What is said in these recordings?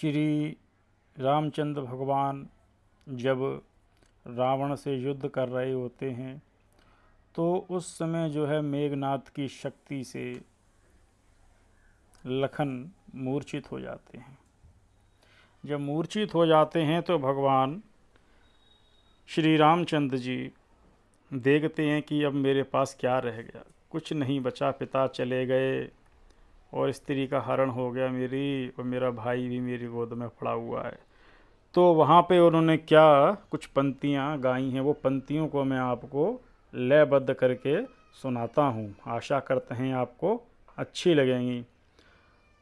श्री रामचंद्र भगवान जब रावण से युद्ध कर रहे होते हैं तो उस समय जो है मेघनाथ की शक्ति से लखन मूर्छित हो जाते हैं। जब मूर्छित हो जाते हैं तो भगवान श्री रामचंद्र जी देखते हैं कि अब मेरे पास क्या रह गया, कुछ नहीं बचा, पिता चले गए और स्त्री का हरण हो गया मेरी, और मेरा भाई भी मेरी गोद में पड़ा हुआ है। तो वहाँ पे उन्होंने क्या कुछ पंक्तियाँ गाई हैं, वो पंक्तियों को मैं आपको लयबद्ध करके सुनाता हूँ, आशा करते हैं आपको अच्छी लगेंगी।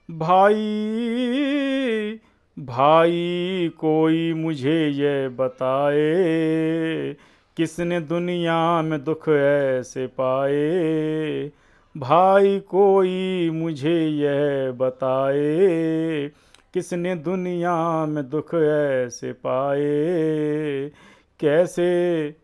भाई भाई कोई मुझे ये बताए, किसने दुनिया में दुख ऐसे पाए। भाई कोई मुझे यह बताए, किसने दुनिया में दुख ऐसे पाए। कैसे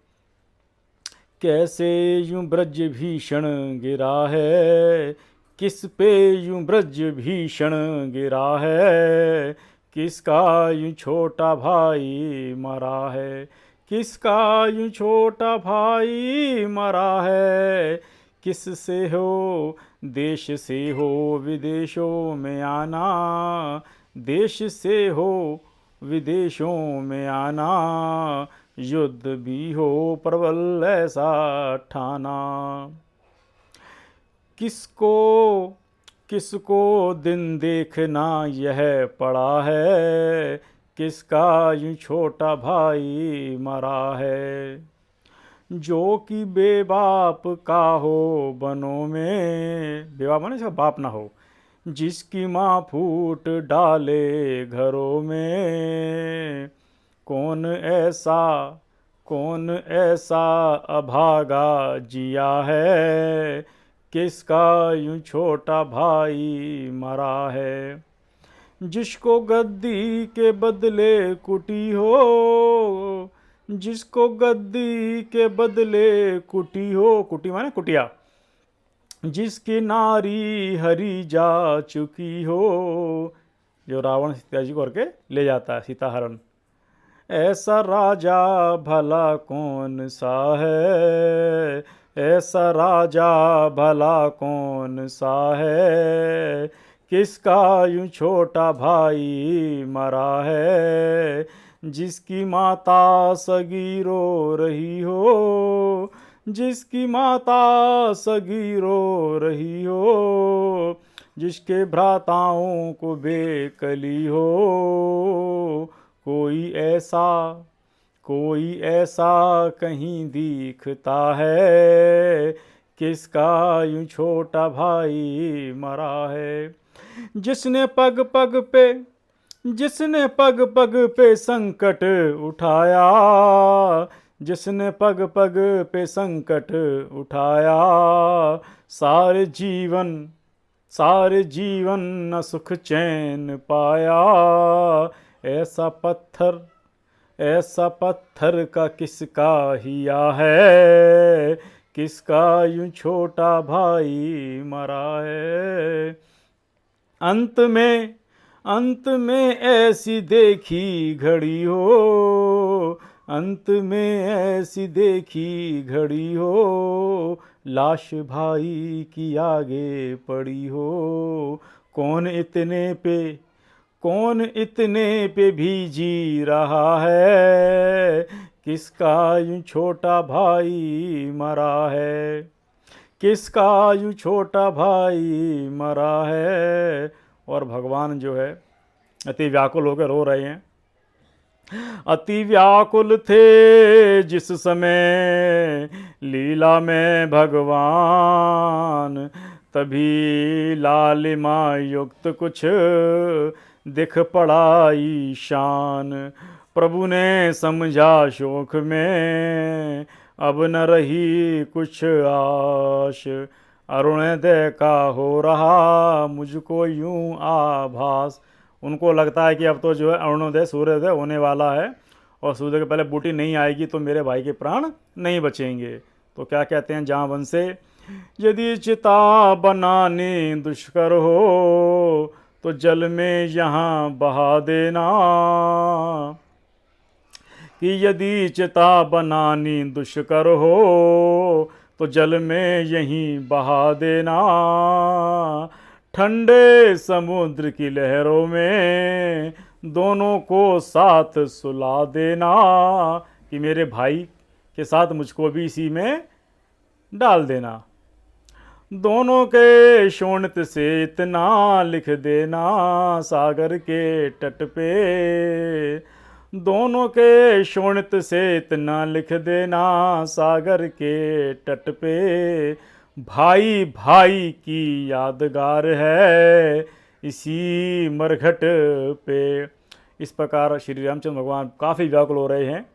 कैसे यूं ब्रज भीषण गिरा है, किस पे यूं ब्रज भीषण गिरा है। किसका यूं छोटा भाई मरा है, किसका यूं छोटा भाई मरा है। किस से हो देश से हो विदेशों में आना, देश से हो विदेशों में आना। युद्ध भी हो प्रबल ऐसा ठाना। किसको किसको दिन देखना यह पड़ा है, किसका यूं छोटा भाई मरा है। जो कि बेबाप का हो बनों में, बेबाप माने इसका बाप ना हो, जिसकी माँ फूट डाले घरों में। कौन ऐसा अभागा जिया है, किसका यूं छोटा भाई मरा है। जिसको गद्दी के बदले कुटी हो, जिसको गद्दी के बदले कुटी हो, कुटी माने कुटिया, जिसकी नारी हरी जा चुकी हो। जो रावण सीता जी को करके ले जाता है, सीता हरण। ऐसा राजा भला कौन सा है, ऐसा राजा भला कौन सा है। किसका यूं छोटा भाई मरा है, जिसकी माता सगी रो रही हो, जिसकी माता सगी रो रही हो। जिसके भ्राताओं को बेकली हो। कोई ऐसा कहीं दिखता है, किसका यूं छोटा भाई मरा है। जिसने पग पग पे संकट उठाया, जिसने पग पग पे संकट उठाया। सारे जीवन न सुख चैन पाया। ऐसा पत्थर का किसका हिया है, किसका यूं छोटा भाई मरा है। अंत में ऐसी देखी घड़ी हो, अंत में ऐसी देखी घड़ी हो। लाश भाई की आगे पड़ी हो। कौन इतने पे भी जी रहा है, किसका यूं छोटा भाई मरा है। किसका यूं छोटा भाई मरा है। और भगवान जो है अति व्याकुल होकर रो रहे हैं। अति व्याकुल थे जिस समय लीला में भगवान, तभी लालिमा युक्त कुछ दिख पड़ा ईशान। प्रभु ने समझा शोक में अब न रही कुछ आश। अरुणोदय का हो रहा मुझको यूं आभास। उनको लगता है कि अब तो जो है अरुणोदय सूर्योदय होने वाला है और सूर्य के पहले बूटी नहीं आएगी तो मेरे भाई के प्राण नहीं बचेंगे। तो क्या कहते हैं जांबवन से, यदि चिता बनाने दुष्कर हो तो जल में यहाँ बहा देना, कि यदि चिता बनानी दुष्कर हो तो जल में यहीं बहा देना। ठंडे समुद्र की लहरों में दोनों को साथ सुला देना, कि मेरे भाई के साथ मुझको भी इसी में डाल देना। दोनों के शोणित से इतना लिख देना सागर के तट पे, दोनों के शोणित से इतना लिख देना सागर के तट पे। भाई भाई की यादगार है इसी मरघट पे। इस प्रकार श्री रामचंद्र भगवान काफ़ी व्याकुल हो रहे हैं।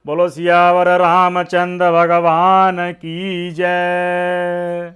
बोलो सियावर रामचंद्र भगवान की जय।